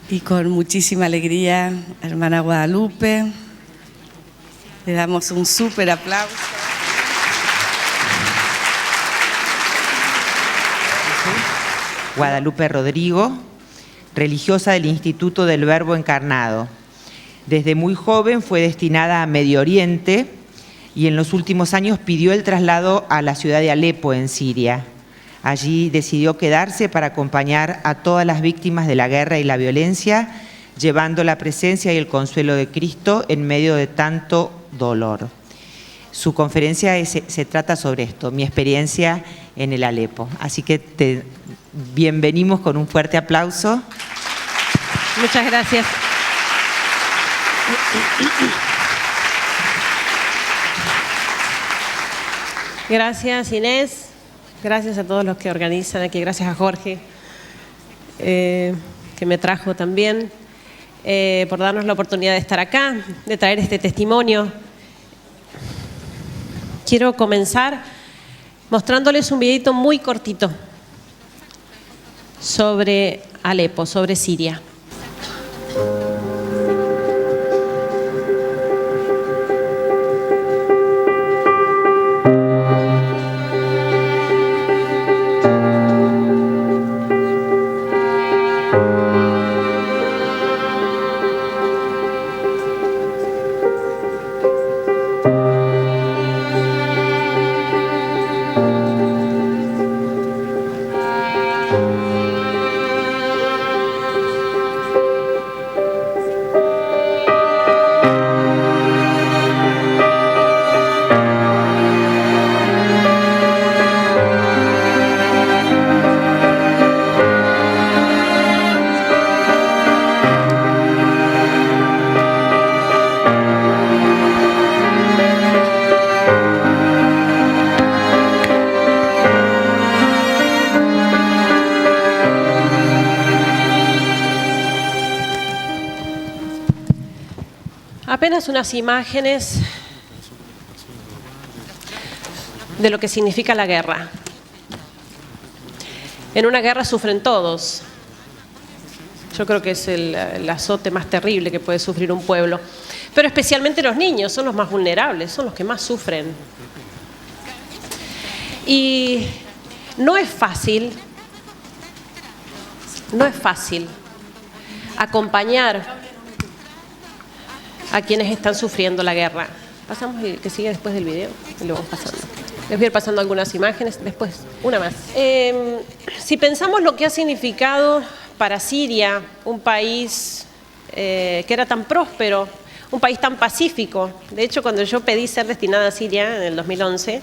Y con muchísima alegría, hermana Guadalupe, le damos un súper aplauso. Guadalupe Rodrigo, religiosa del Instituto del Verbo Encarnado. Desde muy joven fue destinada a Medio Oriente y en los últimos años pidió el traslado a la ciudad de Alepo, en Siria. Allí decidió quedarse para acompañar a todas las víctimas de la guerra y la violencia, llevando la presencia y el consuelo de Cristo en medio de tanto dolor. Su conferencia se trata sobre esto, mi experiencia en el Alepo. Así que te bienvenimos con un fuerte aplauso. Muchas gracias. Gracias, Inés. Gracias a todos los que organizan aquí. Gracias a Jorge, que me trajo también, por darnos la oportunidad de estar acá, de traer este testimonio. Quiero comenzar mostrándoles un videito muy cortito sobre Alepo, sobre Siria. Apenas unas imágenes de lo que significa la guerra. En una guerra sufren todos. Yo creo que es el azote más terrible que puede sufrir un pueblo. Pero especialmente los niños son los más vulnerables, son los que más sufren. Y no es fácil acompañar a quienes están sufriendo la guerra. Pasamos el que sigue después del video y lo vamos pasando. Les voy a ir pasando algunas imágenes, después una más. Si pensamos lo que ha significado para Siria, un país que era tan próspero, un país tan pacífico. De hecho, cuando yo pedí ser destinada a Siria en el 2011,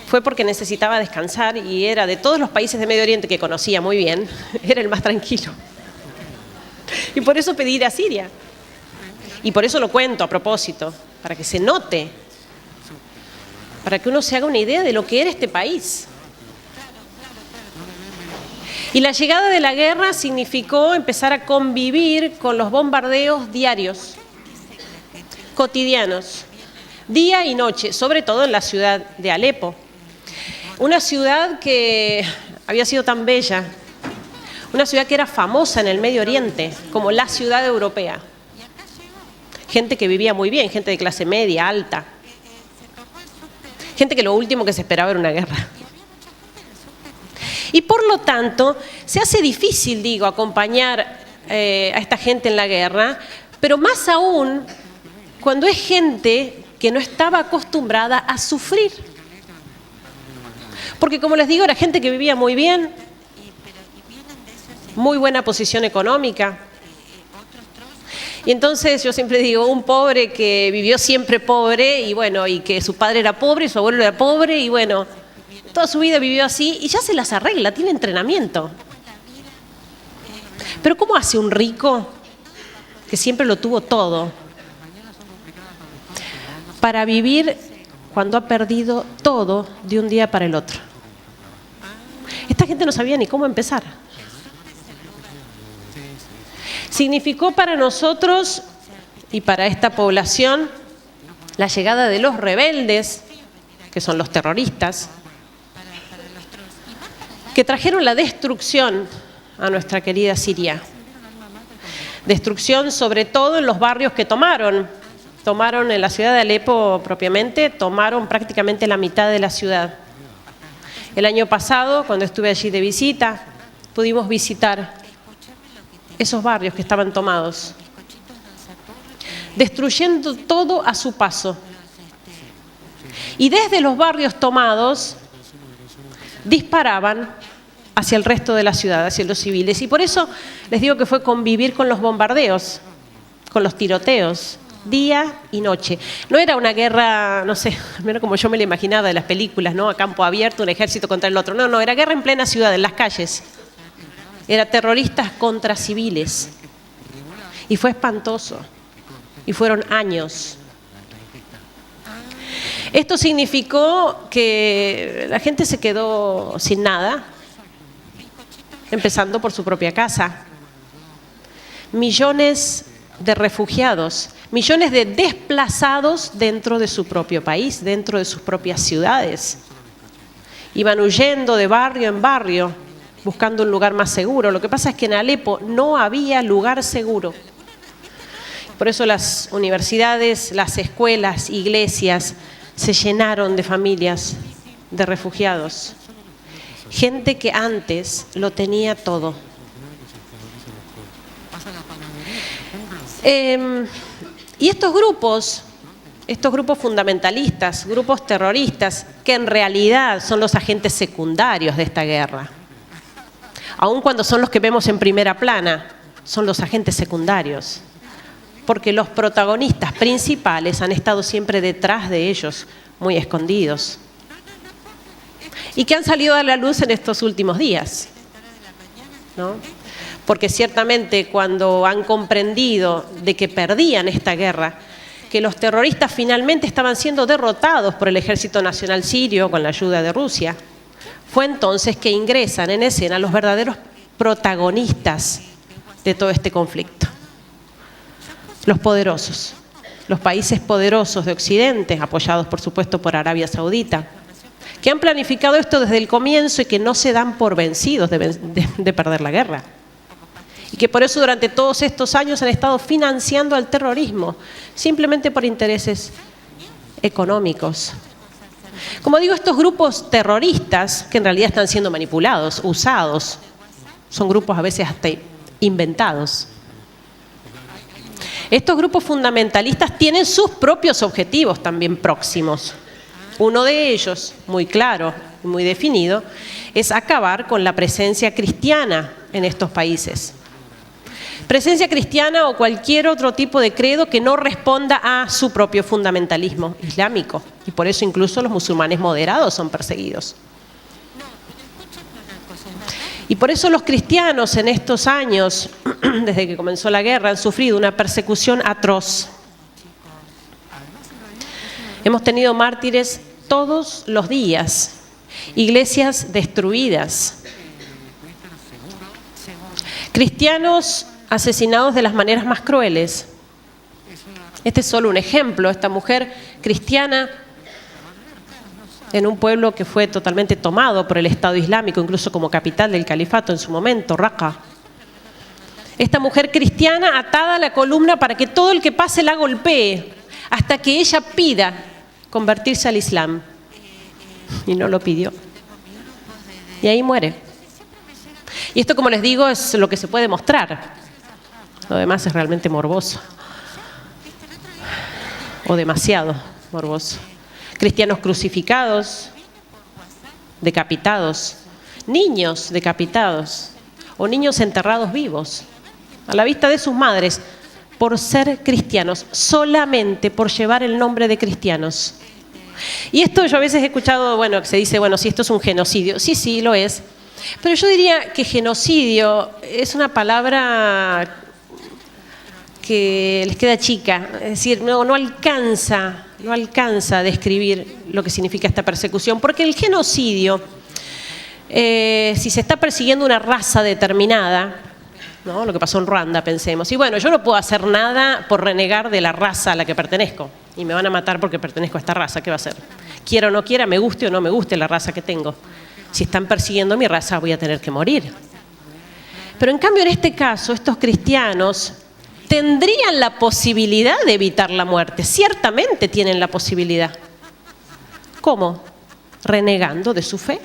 fue porque necesitaba descansar y era de todos los países de Medio Oriente que conocía muy bien, era el más tranquilo. Y por eso pedí ir a Siria. Y por eso lo cuento a propósito, para que se note, para que uno se haga una idea de lo que era este país. Y la llegada de la guerra significó empezar a convivir con los bombardeos diarios, cotidianos, día y noche, sobre todo en la ciudad de Alepo. Una ciudad que había sido tan bella, una ciudad que era famosa en el Medio Oriente como la ciudad europea. Gente que vivía muy bien, gente de clase media, alta. Gente que lo último que se esperaba era una guerra. Y por lo tanto, se hace difícil, acompañar a esta gente en la guerra, pero más aún cuando es gente que no estaba acostumbrada a sufrir. Porque como les digo, era gente que vivía muy bien, muy buena posición económica. Y entonces yo siempre digo, un pobre que vivió siempre pobre y bueno, y que su padre era pobre y su abuelo era pobre y bueno, toda su vida vivió así y ya se las arregla, tiene entrenamiento. Pero ¿cómo hace un rico que siempre lo tuvo todo para vivir cuando ha perdido todo de un día para el otro? Esta gente no sabía ni cómo empezar. Significó para nosotros y para esta población la llegada de los rebeldes, que son los terroristas, que trajeron la destrucción a nuestra querida Siria. Destrucción sobre todo en los barrios que tomaron. Tomaron en la ciudad de Alepo propiamente, tomaron prácticamente la mitad de la ciudad. El año pasado, cuando estuve allí de visita, pudimos visitar esos barrios que estaban tomados, destruyendo todo a su paso. Y desde los barrios tomados, disparaban hacia el resto de la ciudad, hacia los civiles. Y por eso les digo que fue convivir con los bombardeos, con los tiroteos, día y noche. No era una guerra, no sé, menos como yo me la imaginaba de las películas, ¿no? A campo abierto, un ejército contra el otro. No, era guerra en plena ciudad, en las calles. Era terroristas contra civiles. Y fue espantoso. Y fueron años. Esto significó que la gente se quedó sin nada, empezando por su propia casa. Millones de refugiados, millones de desplazados dentro de su propio país, dentro de sus propias ciudades. Iban huyendo de barrio en barrio, buscando un lugar más seguro. Lo que pasa es que en Alepo no había lugar seguro. Por eso las universidades, las escuelas, iglesias se llenaron de familias de refugiados. Gente que antes lo tenía todo. Y estos grupos fundamentalistas, grupos terroristas, que en realidad son los agentes secundarios de esta guerra, aun cuando son los que vemos en primera plana, son los agentes secundarios, porque los protagonistas principales han estado siempre detrás de ellos, muy escondidos, y que han salido a la luz en estos últimos días, ¿no? Porque ciertamente cuando han comprendido de que perdían esta guerra, que los terroristas finalmente estaban siendo derrotados por el Ejército Nacional Sirio con la ayuda de Rusia, fue entonces que ingresan en escena los verdaderos protagonistas de todo este conflicto. Los poderosos, los países poderosos de Occidente, apoyados por supuesto por Arabia Saudita, que han planificado esto desde el comienzo y que no se dan por vencidos de perder la guerra. Y que por eso durante todos estos años han estado financiando al terrorismo, simplemente por intereses económicos. Como digo, estos grupos terroristas, que en realidad están siendo manipulados, usados, son grupos a veces hasta inventados. Estos grupos fundamentalistas tienen sus propios objetivos también próximos. Uno de ellos, muy claro y muy definido, es acabar con la presencia cristiana en estos países. Presencia cristiana o cualquier otro tipo de credo que no responda a su propio fundamentalismo islámico. Y por eso incluso los musulmanes moderados son perseguidos. Y por eso los cristianos en estos años, desde que comenzó la guerra, han sufrido una persecución atroz. Hemos tenido mártires todos los días, iglesias destruidas, cristianos asesinados de las maneras más crueles. Este es solo un ejemplo. Esta mujer cristiana en un pueblo que fue totalmente tomado por el Estado Islámico, incluso como capital del califato en su momento, Raqqa. Esta mujer cristiana atada a la columna para que todo el que pase la golpee, hasta que ella pida convertirse al Islam. Y no lo pidió. Y ahí muere. Y esto, como les digo, es lo que se puede mostrar. Lo demás es realmente morboso. O demasiado morboso. Cristianos crucificados, decapitados, niños decapitados o niños enterrados vivos a la vista de sus madres por ser cristianos, solamente por llevar el nombre de cristianos. Y esto yo a veces he escuchado, bueno, que se dice, bueno, si esto es un genocidio. Sí, lo es. Pero yo diría que genocidio es una palabra que les queda chica, es decir, no alcanza a describir lo que significa esta persecución, porque el genocidio, si se está persiguiendo una raza determinada, ¿no? Lo que pasó en Ruanda, pensemos, y bueno, yo no puedo hacer nada por renegar de la raza a la que pertenezco, y me van a matar porque pertenezco a esta raza, ¿qué va a hacer? Quiera o no quiera, me guste o no me guste la raza que tengo. Si están persiguiendo mi raza, voy a tener que morir. Pero en cambio, en este caso, estos cristianos tendrían la posibilidad de evitar la muerte. Ciertamente tienen la posibilidad. ¿Cómo? Renegando de su fe.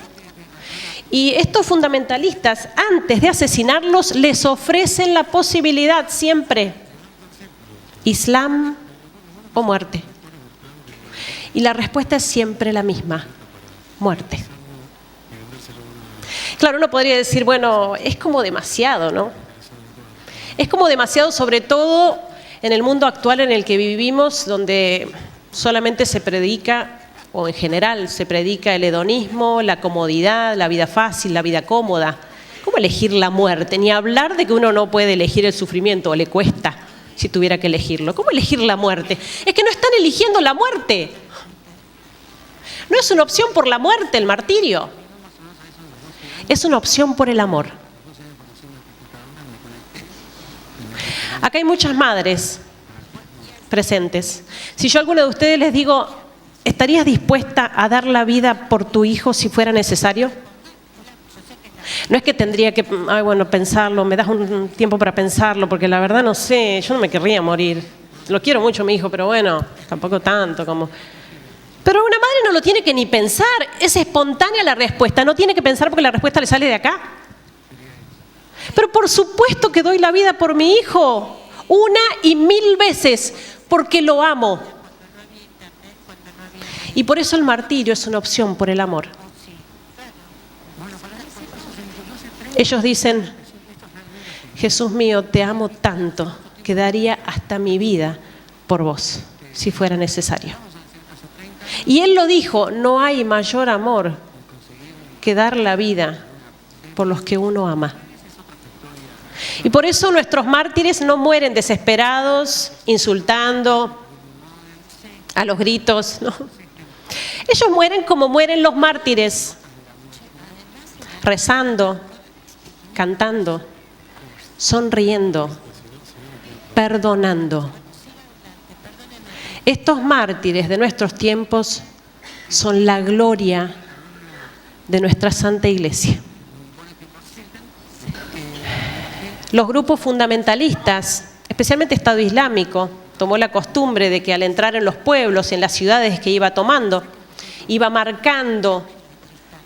Y estos fundamentalistas, antes de asesinarlos, les ofrecen la posibilidad siempre: Islam o muerte. Y la respuesta es siempre la misma: muerte. Claro, uno podría decir, bueno, es como demasiado, ¿no? Es como demasiado, sobre todo en el mundo actual en el que vivimos, donde solamente se predica, o en general se predica el hedonismo, la comodidad, la vida fácil, la vida cómoda. ¿Cómo elegir la muerte? Ni hablar de que uno no puede elegir el sufrimiento, o le cuesta si tuviera que elegirlo. ¿Cómo elegir la muerte? Es que no están eligiendo la muerte. No es una opción por la muerte el martirio. Es una opción por el amor. Acá hay muchas madres presentes. Si yo a alguno de ustedes les digo, ¿estarías dispuesta a dar la vida por tu hijo si fuera necesario? No es que tendría que, pensarlo, me das un tiempo para pensarlo, porque la verdad no sé, yo no me querría morir. Lo quiero mucho a mi hijo, pero bueno, tampoco tanto como... Pero una madre no lo tiene que ni pensar, es espontánea la respuesta, no tiene que pensar porque la respuesta le sale de acá. Pero por supuesto que doy la vida por mi hijo, 1 y 1000 veces, porque lo amo. Y por eso el martirio es una opción por el amor. Ellos dicen, Jesús mío, te amo tanto que daría hasta mi vida por vos, si fuera necesario. Y Él lo dijo, no hay mayor amor que dar la vida por los que uno ama. Y por eso nuestros mártires no mueren desesperados, insultando, a los gritos, ¿no? Ellos mueren como mueren los mártires, rezando, cantando, sonriendo, perdonando. Estos mártires de nuestros tiempos son la gloria de nuestra Santa Iglesia. Los grupos fundamentalistas, especialmente Estado Islámico, tomó la costumbre de que al entrar en los pueblos y en las ciudades que iba tomando, iba marcando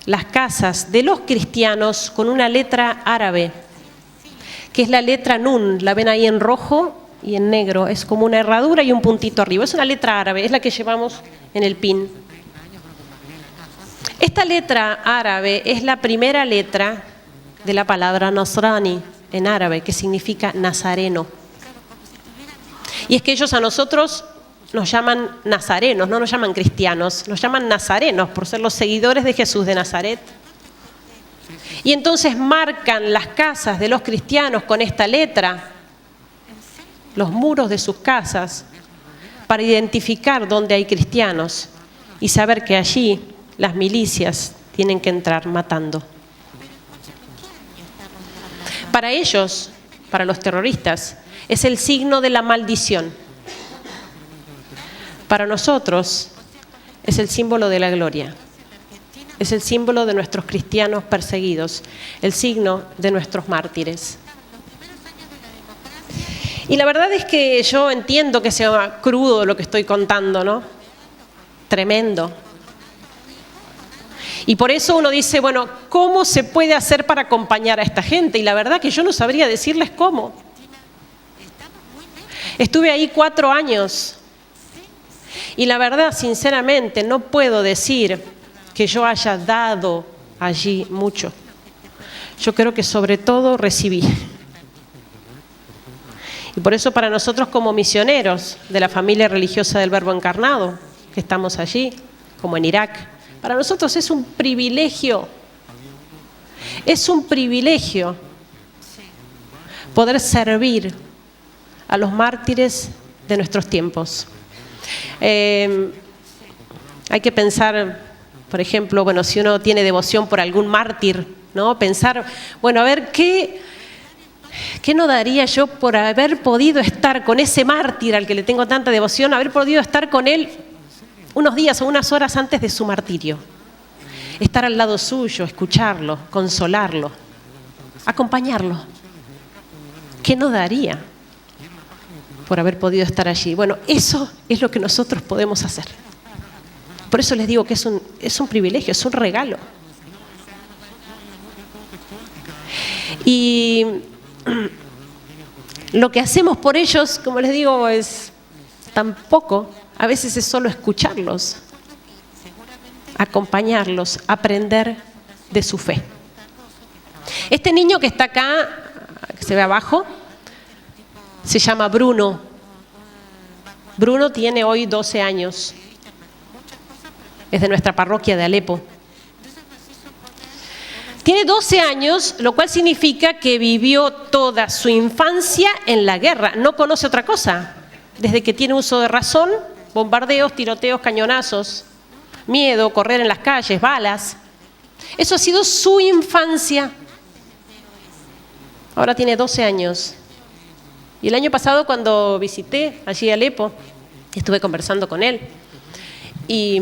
las casas de los cristianos con una letra árabe, que es la letra Nun, la ven ahí en rojo y en negro, es como una herradura y un puntito arriba, es una letra árabe, es la que llevamos en el pin. Esta letra árabe es la primera letra de la palabra Nasrani en árabe, que significa nazareno. Y es que ellos a nosotros nos llaman nazarenos, no nos llaman cristianos, nos llaman nazarenos por ser los seguidores de Jesús de Nazaret. Y entonces marcan las casas de los cristianos con esta letra, los muros de sus casas, para identificar dónde hay cristianos y saber que allí las milicias tienen que entrar matando. Para ellos, para los terroristas, es el signo de la maldición. Para nosotros es el símbolo de la gloria. Es el símbolo de nuestros cristianos perseguidos, el signo de nuestros mártires. Y la verdad es que yo entiendo que sea crudo lo que estoy contando, ¿no? Tremendo. Y por eso uno dice, bueno, ¿cómo se puede hacer para acompañar a esta gente? Y la verdad que yo no sabría decirles cómo. Estuve ahí 4 años y la verdad, sinceramente, no puedo decir que yo haya dado allí mucho. Yo creo que sobre todo recibí. Y por eso para nosotros como misioneros de la familia religiosa del Verbo Encarnado, que estamos allí, como en Irak, para nosotros es un privilegio poder servir a los mártires de nuestros tiempos. Hay que pensar, por ejemplo, bueno, si uno tiene devoción por algún mártir, ¿no? Pensar, bueno, a ver, ¿qué no daría yo por haber podido estar con ese mártir al que le tengo tanta devoción, haber podido estar con él unos días o unas horas antes de su martirio? Estar al lado suyo, escucharlo, consolarlo, acompañarlo. ¿Qué no daría? por haber podido estar allí. Bueno, eso es lo que nosotros podemos hacer. Por eso les digo que es un privilegio, es un regalo. Y lo que hacemos por ellos, como les digo, es tan poco. A veces es solo escucharlos, acompañarlos, aprender de su fe. Este niño que está acá, que se ve abajo, se llama Bruno. Bruno tiene hoy 12 años. Es de nuestra parroquia de Alepo. Tiene 12 años, lo cual significa que vivió toda su infancia en la guerra. No conoce otra cosa. Desde que tiene uso de razón, bombardeos, tiroteos, cañonazos, miedo, correr en las calles, balas. Eso ha sido su infancia. Ahora tiene 12 años. Y el año pasado, cuando visité allí Alepo, estuve conversando con él y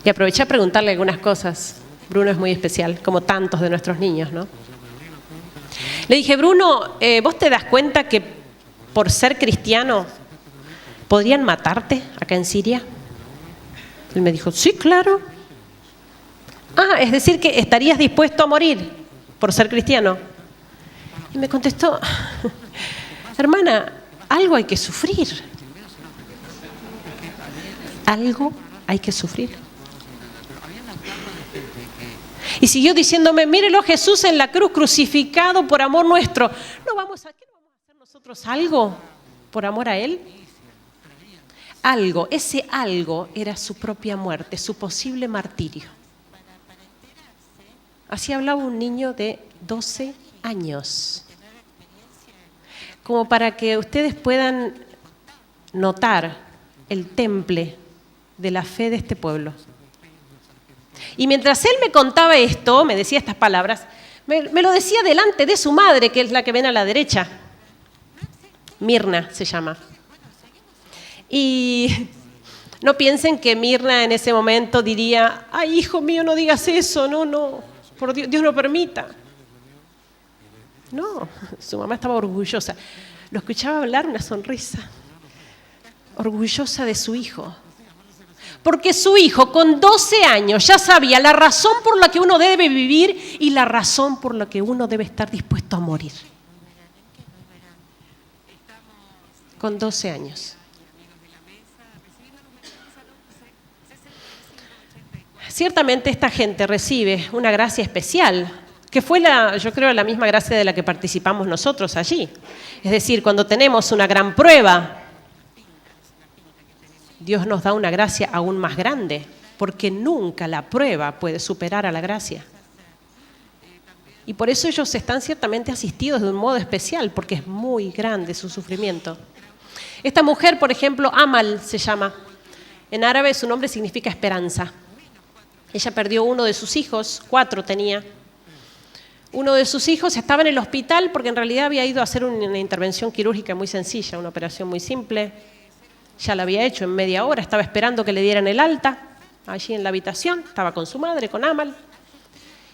aproveché a preguntarle algunas cosas. Bruno es muy especial, como tantos de nuestros niños, ¿no? Le dije, Bruno, ¿vos te das cuenta que por ser cristiano podrían matarte acá en Siria? Él me dijo, sí, claro. Ah, es decir que estarías dispuesto a morir por ser cristiano. Y me contestó, hermana, algo hay que sufrir. Algo hay que sufrir. Y siguió diciéndome, mírelo Jesús en la cruz crucificado por amor nuestro. ¿Qué no vamos a hacer nosotros algo por amor a Él? Algo, ese algo era su propia muerte, su posible martirio. Así hablaba un niño de 12 años. Como para que ustedes puedan notar el temple de la fe de este pueblo. Y mientras él me contaba esto, me decía estas palabras, me lo decía delante de su madre, que es la que ven a la derecha. Mirna se llama. Y no piensen que Mirna en ese momento diría, ay, hijo mío, no digas eso, no, por Dios, Dios no permita. No, su mamá estaba orgullosa. Lo escuchaba hablar, una sonrisa. Orgullosa de su hijo. Porque su hijo con 12 años ya sabía la razón por la que uno debe vivir y la razón por la que uno debe estar dispuesto a morir. Con 12 años. Ciertamente esta gente recibe una gracia especial, que fue yo creo la misma gracia de la que participamos nosotros allí. Es decir, cuando tenemos una gran prueba, Dios nos da una gracia aún más grande, porque nunca la prueba puede superar a la gracia. Y por eso ellos están ciertamente asistidos de un modo especial, porque es muy grande su sufrimiento. Esta mujer, por ejemplo, Amal se llama. En árabe su nombre significa esperanza. Ella perdió uno de sus hijos, 4 tenía. Uno de sus hijos estaba en el hospital porque en realidad había ido a hacer una intervención quirúrgica muy sencilla, una operación muy simple. Ya la había hecho en media hora, estaba esperando que le dieran el alta, allí en la habitación, estaba con su madre, con Amal.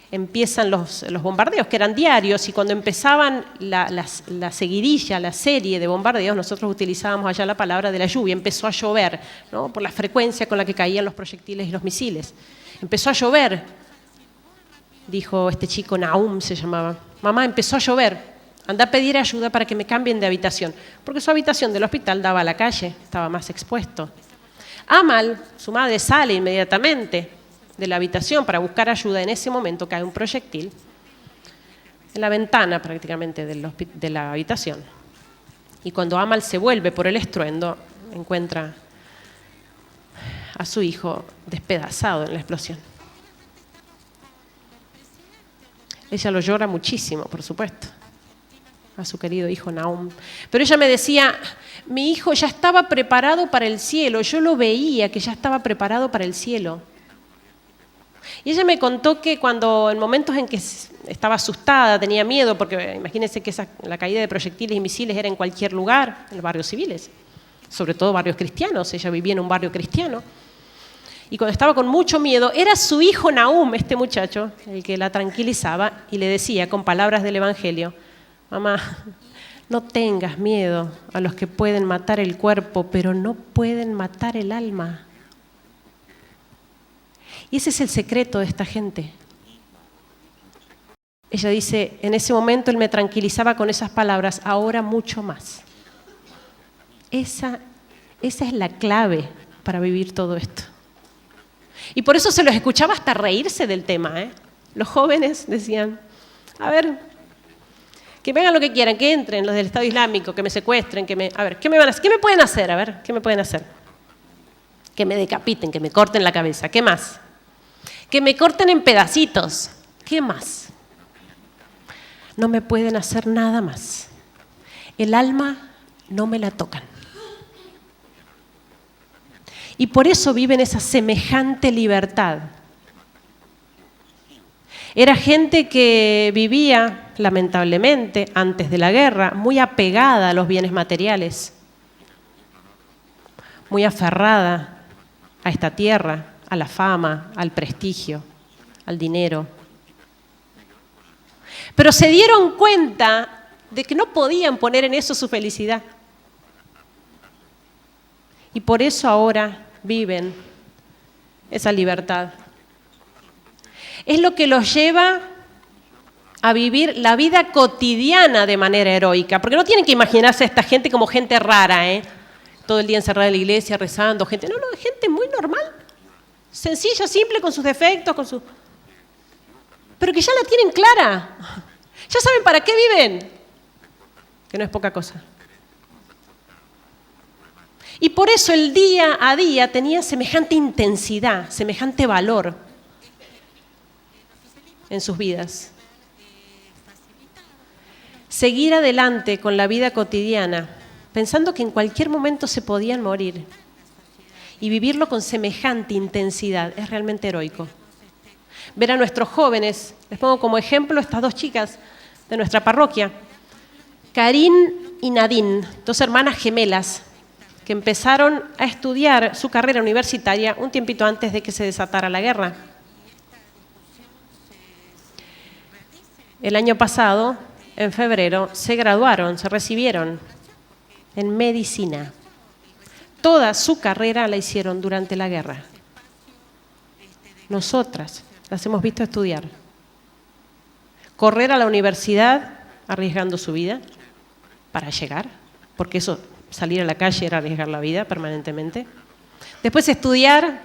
Empiezan los bombardeos, que eran diarios, y cuando empezaban la seguidilla, la serie de bombardeos, nosotros utilizábamos allá la palabra de la lluvia. Empezó a llover, ¿no? Por la frecuencia con la que caían los proyectiles y los misiles. Empezó a llover, dijo este chico, Naum se llamaba. Mamá, empezó a llover, anda a pedir ayuda para que me cambien de habitación, porque su habitación del hospital daba a la calle, estaba más expuesto. Amal, su madre, sale inmediatamente de la habitación para buscar ayuda. En ese momento cae un proyectil en la ventana prácticamente de la habitación. Y cuando Amal se vuelve por el estruendo, encuentra a su hijo despedazado en la explosión. Ella lo llora muchísimo, por supuesto, a su querido hijo Naum. Pero ella me decía, mi hijo ya estaba preparado para el cielo, yo lo veía que ya estaba preparado para el cielo. Y ella me contó que cuando en momentos en que estaba asustada, tenía miedo, porque imagínense que la caída de proyectiles y misiles era en cualquier lugar, en los barrios civiles, sobre todo barrios cristianos, ella vivía en un barrio cristiano. Y cuando estaba con mucho miedo, era su hijo Naum, este muchacho, el que la tranquilizaba y le decía con palabras del Evangelio, mamá, No tengas miedo a los que pueden matar el cuerpo, pero no pueden matar el alma. Y ese es el secreto de esta gente. Ella dice, en ese momento él me tranquilizaba con esas palabras, ahora mucho más. Esa es la clave para vivir todo esto. Y por eso se los escuchaba hasta reírse del tema, ¿eh? Los jóvenes decían, a ver, que me hagan lo que quieran, que entren los del Estado Islámico, que me secuestren, a ver, ¿qué me van a hacer? ¿Qué me pueden hacer? A ver, ¿qué me pueden hacer? Que me decapiten, que me corten la cabeza, ¿qué más? Que me corten en pedacitos, ¿qué más? No me pueden hacer nada más. El alma no me la tocan. Y por eso viven esa semejante libertad. Era gente que vivía, lamentablemente, antes de la guerra, muy apegada a los bienes materiales, muy aferrada a esta tierra, a la fama, al prestigio, al dinero. Pero se dieron cuenta de que no podían poner en eso su felicidad. Y por eso ahora viven esa libertad. Es lo que los lleva a vivir la vida cotidiana de manera heroica. Porque no tienen que imaginarse a esta gente como gente rara, ¿eh? Todo el día encerrada en la iglesia, rezando, gente. No, gente muy normal. Sencilla, simple, con sus defectos, pero que ya la tienen clara. Ya saben para qué viven. Que no es poca cosa. Y por eso el día a día tenía semejante intensidad, semejante valor en sus vidas. Seguir adelante con la vida cotidiana, pensando que en cualquier momento se podían morir, y vivirlo con semejante intensidad, es realmente heroico. Ver a nuestros jóvenes, les pongo como ejemplo estas dos chicas de nuestra parroquia, Karin y Nadine, dos hermanas gemelas, que empezaron a estudiar su carrera universitaria un tiempito antes de que se desatara la guerra. El año pasado, en febrero, se graduaron, se recibieron en medicina. Toda su carrera la hicieron durante la guerra. Nosotras las hemos visto estudiar. Correr a la universidad arriesgando su vida para llegar, porque eso, salir a la calle era arriesgar la vida permanentemente. Después estudiar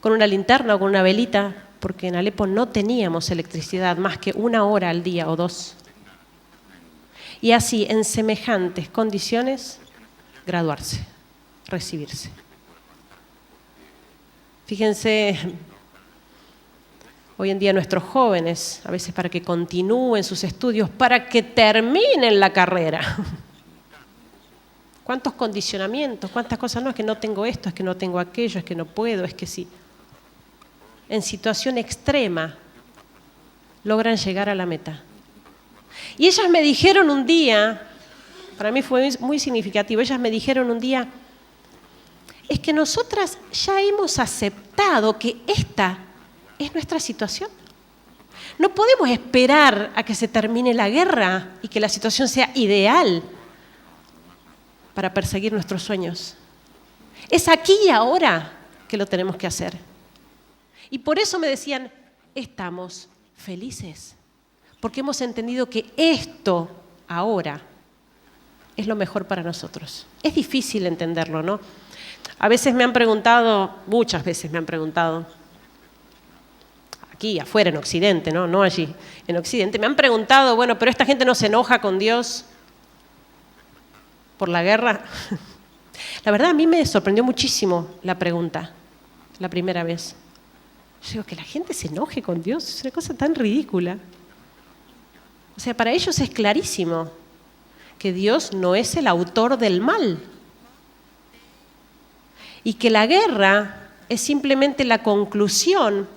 con una linterna o con una velita, porque en Alepo no teníamos electricidad más que 1 hora al día o 2. Y así, en semejantes condiciones, graduarse, recibirse. Fíjense, hoy en día nuestros jóvenes, a veces para que continúen sus estudios, para que terminen la carrera. ¿Cuántos condicionamientos? ¿Cuántas cosas? No, es que no tengo esto, es que no tengo aquello, es que no puedo, es que sí. En situación extrema logran llegar a la meta. Y ellas me dijeron un día, para mí fue muy significativo, ellas me dijeron un día, es que nosotras ya hemos aceptado que esta es nuestra situación. No podemos esperar a que se termine la guerra y que la situación sea ideal para perseguir nuestros sueños. Es aquí y ahora que lo tenemos que hacer. Y por eso me decían, estamos felices, porque hemos entendido que esto ahora es lo mejor para nosotros. Es difícil entenderlo, ¿no? A veces me han preguntado, muchas veces me han preguntado, aquí afuera en Occidente, no allí, en Occidente, me han preguntado, bueno, pero esta gente no se enoja con Dios por la guerra. La verdad a mí me sorprendió muchísimo la pregunta, la primera vez. Yo digo, que la gente se enoje con Dios es una cosa tan ridícula. O sea, para ellos es clarísimo que Dios no es el autor del mal y que la guerra es simplemente la conclusión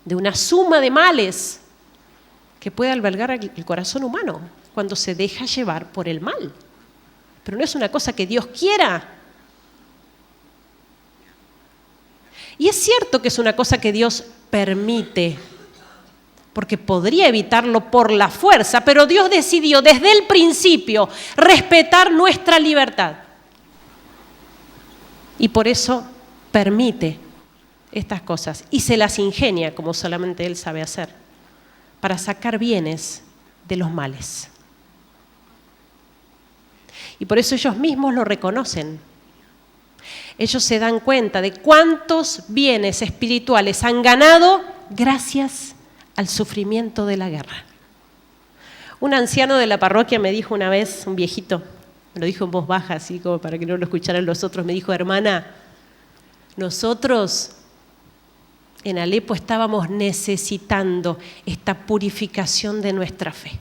de una suma de males que puede albergar el corazón humano cuando se deja llevar por el mal. Pero no es una cosa que Dios quiera. Y es cierto que es una cosa que Dios permite, porque podría evitarlo por la fuerza, pero Dios decidió desde el principio respetar nuestra libertad. Y por eso permite estas cosas y se las ingenia, como solamente Él sabe hacer, para sacar bienes de los males. Y por eso ellos mismos lo reconocen. Ellos se dan cuenta de cuántos bienes espirituales han ganado gracias al sufrimiento de la guerra. Un anciano de la parroquia me dijo una vez, un viejito, me lo dijo en voz baja, así como para que no lo escucharan los otros, me dijo: hermana, nosotros en Alepo estábamos necesitando esta purificación de nuestra fe.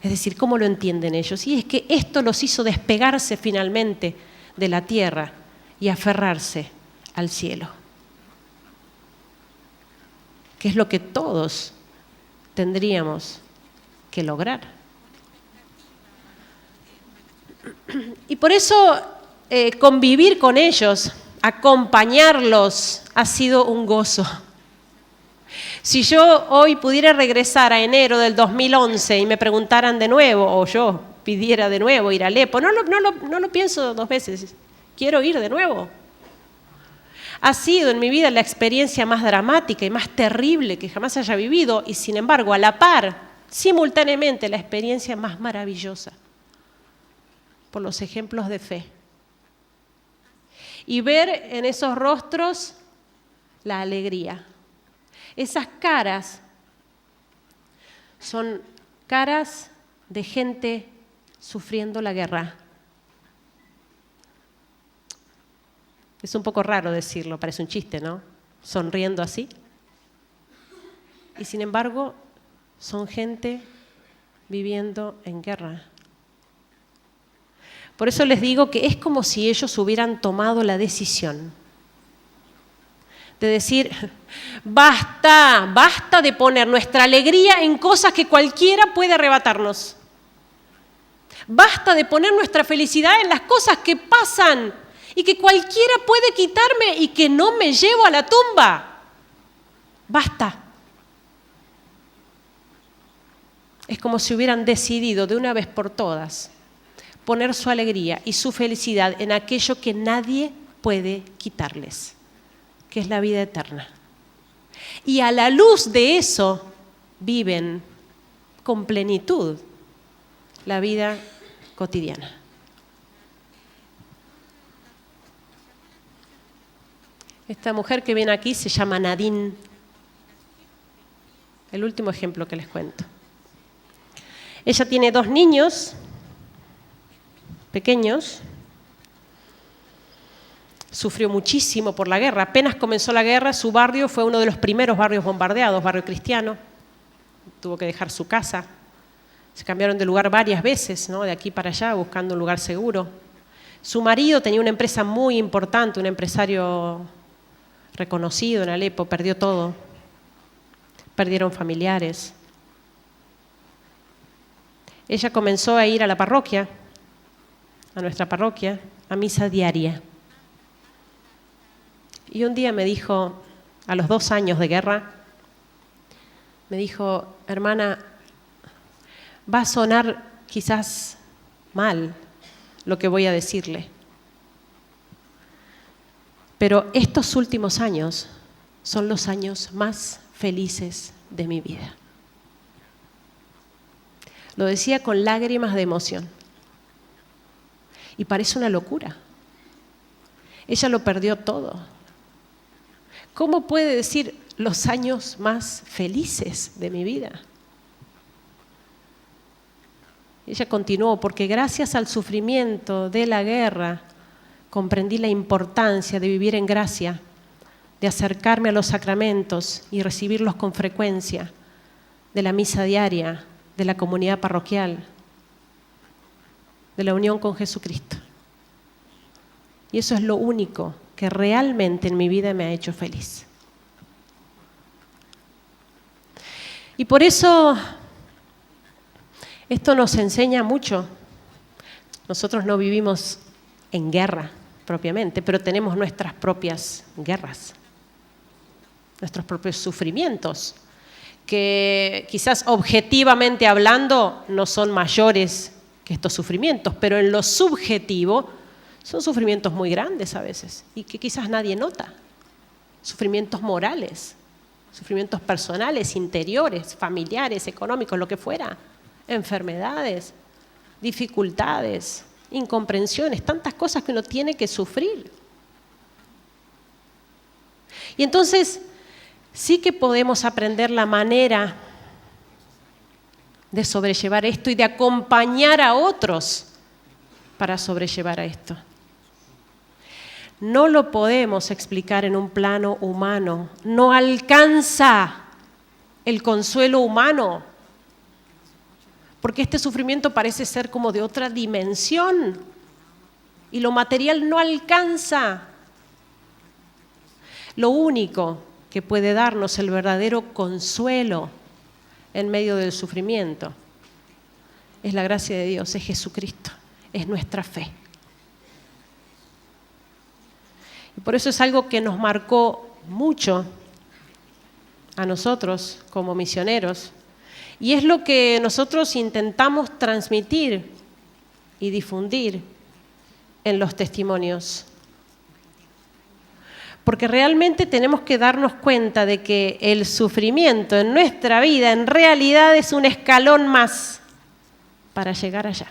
Es decir, ¿cómo lo entienden ellos? Y es que esto los hizo despegarse finalmente de la tierra y aferrarse al cielo, que es lo que todos tendríamos que lograr. Y por eso convivir con ellos, acompañarlos, ha sido un gozo. Si yo hoy pudiera regresar a enero del 2011 y me preguntaran de nuevo, o yo pidiera de nuevo ir a Alepo, no lo pienso dos veces, quiero ir de nuevo. Ha sido en mi vida la experiencia más dramática y más terrible que jamás haya vivido, y sin embargo, a la par, simultáneamente, la experiencia más maravillosa, por los ejemplos de fe. Y ver en esos rostros la alegría. Esas caras son caras de gente sufriendo la guerra. Es un poco raro decirlo, parece un chiste, ¿no? Sonriendo así. Y sin embargo, son gente viviendo en guerra. Por eso les digo que es como si ellos hubieran tomado la decisión de decir: basta, basta de poner nuestra alegría en cosas que cualquiera puede arrebatarnos. Basta de poner nuestra felicidad en las cosas que pasan y que cualquiera puede quitarme y que no me llevo a la tumba. Basta. Es como si hubieran decidido de una vez por todas poner su alegría y su felicidad en aquello que nadie puede quitarles, que es la vida eterna. Y a la luz de eso viven con plenitud la vida cotidiana. Esta mujer que viene aquí se llama Nadine. El último ejemplo que les cuento. Ella tiene 2 niños pequeños. Sufrió muchísimo por la guerra. Apenas comenzó la guerra, su barrio fue uno de los primeros barrios bombardeados, barrio cristiano. Tuvo que dejar su casa. Se cambiaron de lugar varias veces, ¿no? De aquí para allá, buscando un lugar seguro. Su marido tenía una empresa muy importante, un empresario reconocido en Alepo, perdió todo. Perdieron familiares. Ella comenzó a ir a la parroquia, a nuestra parroquia, a misa diaria. Y un día me dijo, a los 2 años de guerra, me dijo: hermana, va a sonar quizás mal lo que voy a decirle, pero estos últimos años son los años más felices de mi vida. Lo decía con lágrimas de emoción. Y parece una locura. Ella lo perdió todo. ¿Cómo puede decir los años más felices de mi vida? Ella continuó: porque gracias al sufrimiento de la guerra comprendí la importancia de vivir en gracia, de acercarme a los sacramentos y recibirlos con frecuencia, de la misa diaria, de la comunidad parroquial, de la unión con Jesucristo. Y eso es lo único que realmente en mi vida me ha hecho feliz. Y por eso esto nos enseña mucho. Nosotros no vivimos en guerra propiamente, pero tenemos nuestras propias guerras, nuestros propios sufrimientos. que quizás objetivamente hablando no son mayores que estos sufrimientos, pero en lo subjetivo son sufrimientos muy grandes a veces y que quizás nadie nota. Sufrimientos morales, sufrimientos personales, interiores, familiares, económicos, lo que fuera. Enfermedades, dificultades, incomprensiones, tantas cosas que uno tiene que sufrir. Y entonces sí que podemos aprender la manera de sobrellevar esto y de acompañar a otros para sobrellevar a esto. No lo podemos explicar en un plano humano, no alcanza el consuelo humano, porque este sufrimiento parece ser como de otra dimensión y lo material no alcanza. Lo único que puede darnos el verdadero consuelo en medio del sufrimiento es la gracia de Dios, es Jesucristo, es nuestra fe. Y por eso es algo que nos marcó mucho a nosotros como misioneros. Y es lo que nosotros intentamos transmitir y difundir en los testimonios. Porque realmente tenemos que darnos cuenta de que el sufrimiento en nuestra vida en realidad es un escalón más para llegar allá.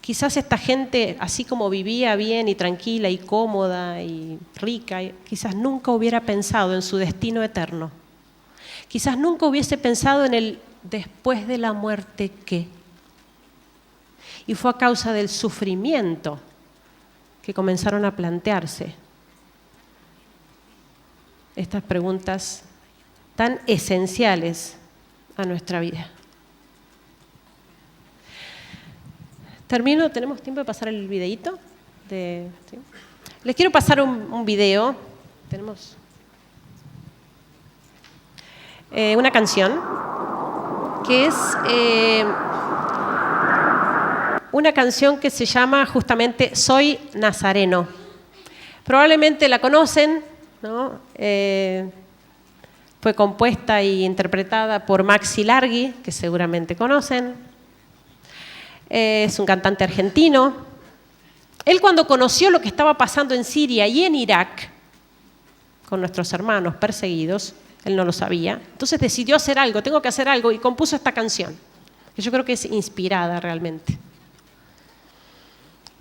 Quizás esta gente, así como vivía bien y tranquila y cómoda y rica, quizás nunca hubiera pensado en su destino eterno. Quizás nunca hubiese pensado en el después de la muerte qué. Y fue a causa del sufrimiento que comenzaron a plantearse estas preguntas tan esenciales a nuestra vida. Termino, ¿tenemos tiempo de pasar el videíto? ¿Sí? Les quiero pasar un video. Tenemos una canción que es una canción que se llama justamente Soy Nazareno. Probablemente la conocen, ¿no? Fue compuesta e interpretada por Maxi Largi, que seguramente conocen. Es un cantante argentino. Él, cuando conoció lo que estaba pasando en Siria y en Irak con nuestros hermanos perseguidos, él no lo sabía, entonces decidió hacer algo, tengo que hacer algo, y compuso esta canción, que yo creo que es inspirada realmente.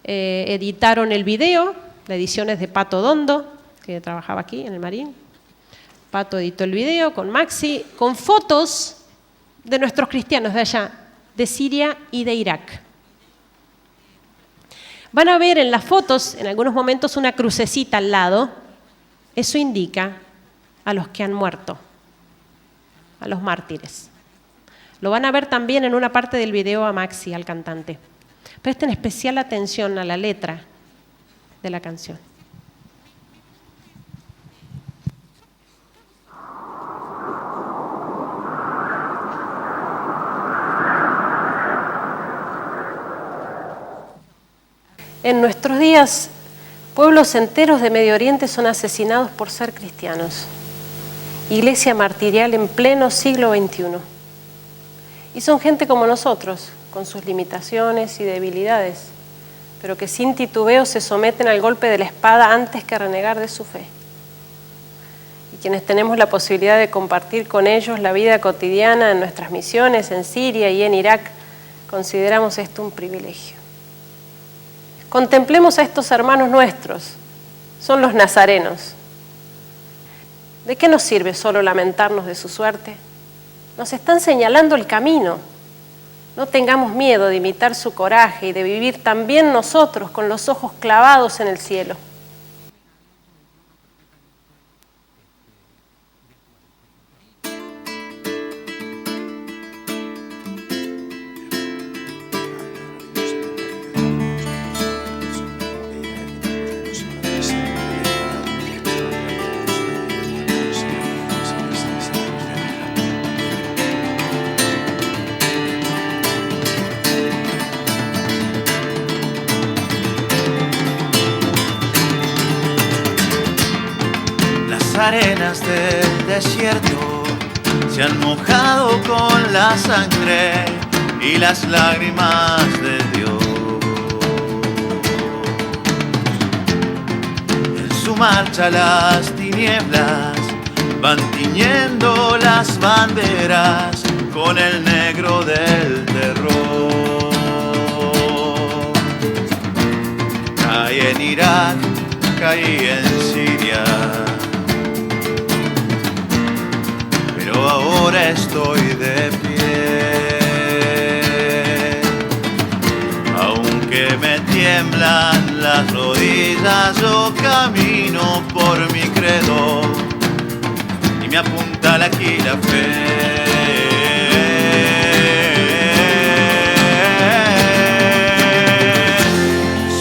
Editaron el video, la edición es de Pato Dondo, que trabajaba aquí en el Marín. Pato editó el video con Maxi, con fotos de nuestros cristianos de allá, de Siria y de Irak. Van a ver en las fotos, en algunos momentos, una crucecita al lado. Eso indica a los que han muerto, a los mártires. Lo van a ver también en una parte del video a Maxi, al cantante. Presten especial atención a la letra de la canción. En nuestros días, pueblos enteros de Medio Oriente son asesinados por ser cristianos. Iglesia martirial en pleno siglo XXI. Y son gente como nosotros, con sus limitaciones y debilidades, pero que sin titubeo se someten al golpe de la espada antes que renegar de su fe. Y quienes tenemos la posibilidad de compartir con ellos la vida cotidiana en nuestras misiones en Siria y en Irak, consideramos esto un privilegio. Contemplemos a estos hermanos nuestros, son los nazarenos. ¿De qué nos sirve solo lamentarnos de su suerte? Nos están señalando el camino. No tengamos miedo de imitar su coraje y de vivir también nosotros con los ojos clavados en el cielo. Arenas del desierto se han mojado con la sangre y las lágrimas de Dios. En su marcha las tinieblas van tiñendo las banderas con el negro del terror. Caí en Irak, caí en Siria, pero ahora estoy de pie. Aunque me tiemblan las rodillas, yo camino por mi credo y me apuntala aquí la fe.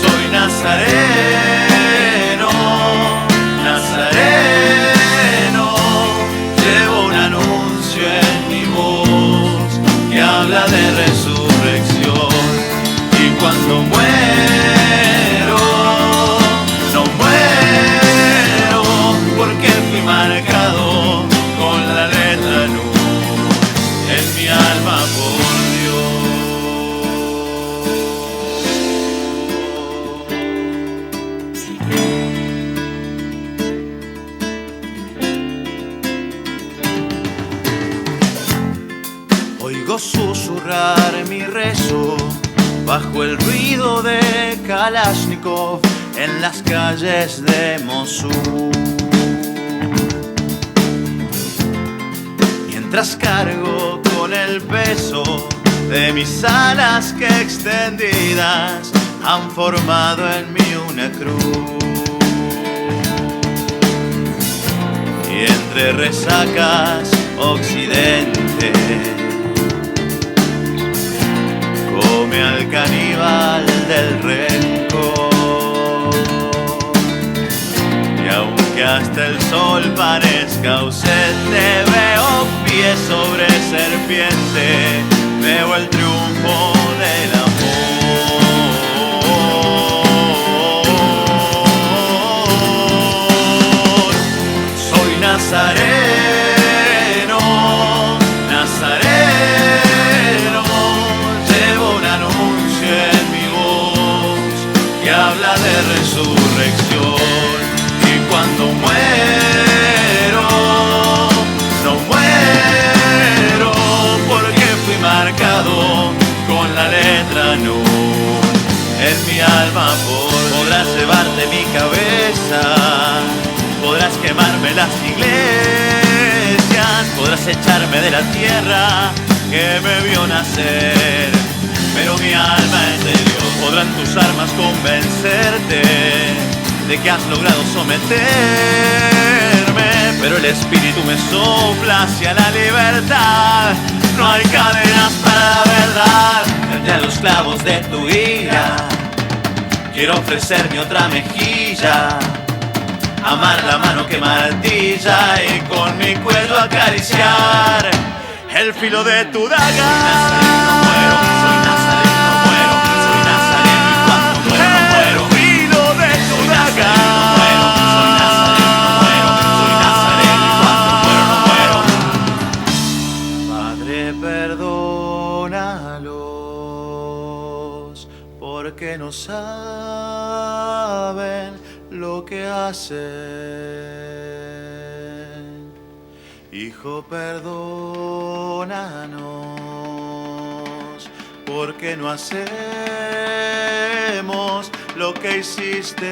Soy nazareno, nazareno, llevo un anuncio en mi voz que habla de resurrección. Y cuando muero, no muero, porque fui marcado con la letra NU en mi alma por Dios. Oigo susurrar mi rezo bajo el ruido de Kalashnikov en las calles de Mossul. Mientras cargo con el peso de mis alas que extendidas han formado en mí una cruz. Y entre resacas occidente come al caníbal del rencor. Y aunque hasta el sol parezca ausente, veo pies sobre serpiente, veo el triunfo del amor. Soy nazareno, nazareno, llevo un anuncio en mi voz que habla de resurrección. Y cuando muero, no muero, porque fui marcado con la letra NU en mi alma por. Podrás llevarte mi cabeza, podrás quemarme las iglesias, podrás echarme de la tierra que me vio nacer, pero mi alma es de Dios. Podrán tus armas convencerte de que has logrado someterme, pero el espíritu me sopla hacia la libertad. No hay cadenas para la verdad. Frente a los clavos de tu ira, quiero ofrecerme otra mejilla, amar la mano que martilla y con mi cuello acariciar el filo de tu daga. Soy nazareno, no muero, soy nazareno y cuando muero no muero. El filo de tu daga. Soy nazareno, no muero, soy nazareno y cuando muero no muero. Padre, perdónalos porque no saben lo que hacen. Hijo, perdónanos porque no hacemos lo que hiciste.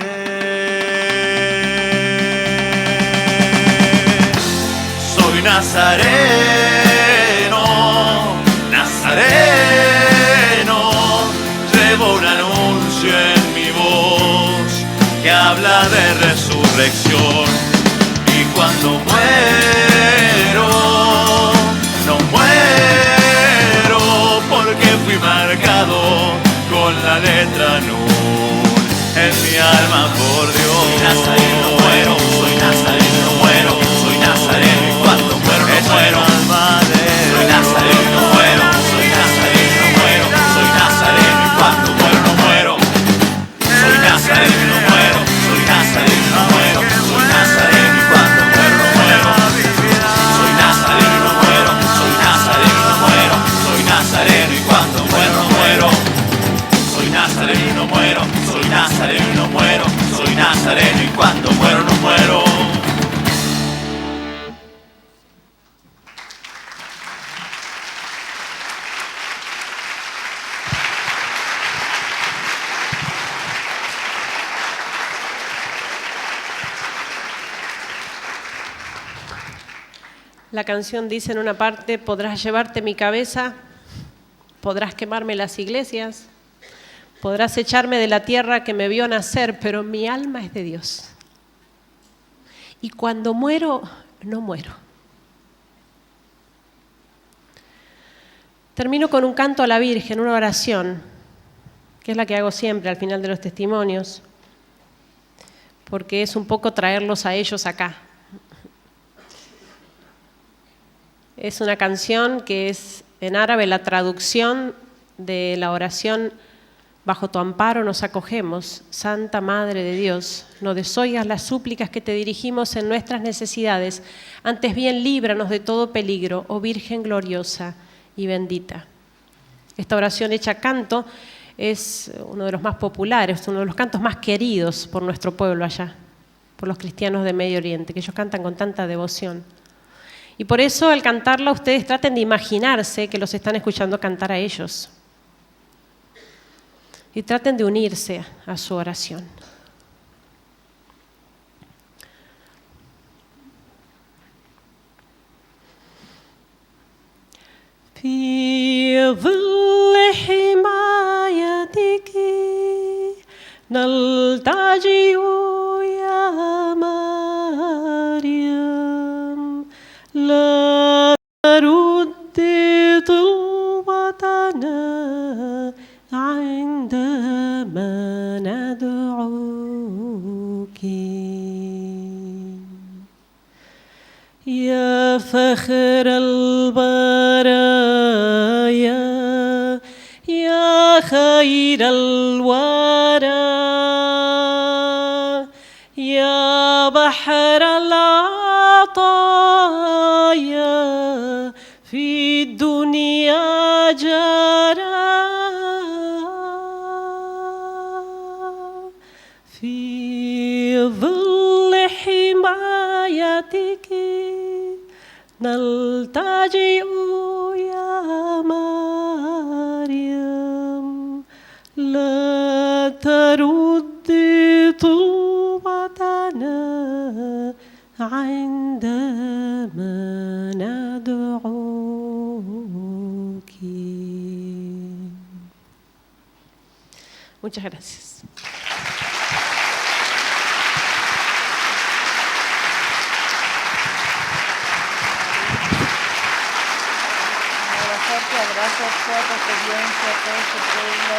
Soy nazareno, nazareno, llevo un anuncio en mi voz que habla de resurrección. Y cuando muero, no muero, porque fui marcado con la letra NU en mi alma por Dios. Soy nazareno, no muero, soy nazareno, no muero, soy nazareno y cuando muero no muero. Soy nazareno, no muero, soy nazareno, no muero, soy nazareno y cuando muero no muero. Soy nazareno, no muero, soy nazareno, no muero, soy nazareno y cuando muero no muero. Soy nazareno, no muero, La canción dice en una parte, podrás llevarte mi cabeza, podrás quemarme las iglesias, podrás echarme de la tierra que me vio nacer, pero mi alma es de Dios. Y cuando muero, no muero. Termino con un canto a la Virgen, una oración, que es la que hago siempre al final de los testimonios, porque es un poco traerlos a ellos acá. Es una canción que es en árabe la traducción de la oración bajo tu amparo nos acogemos, Santa Madre de Dios, no desoigas las súplicas que te dirigimos en nuestras necesidades, antes bien líbranos de todo peligro, oh Virgen gloriosa y bendita. Esta oración hecha canto es uno de los más populares, uno de los cantos más queridos por nuestro pueblo allá, por los cristianos de Medio Oriente, que ellos cantan con tanta devoción. Y por eso al cantarla ustedes traten de imaginarse que los están escuchando cantar a ellos. Y traten de unirse a su oración. في ظل حمايتك نلتجئ يا مريم لا ترد طلبتنا عندما ندعوك يا فخر البرايا يا خير الورى يا بحر العطايا في الدنيا جرى في ظل حمايتك نلتجئ يا مريم لا ترد طلبتنا عندما ندعوك. Muchas gracias. Gracias por tu experiencia, por tu pueblo.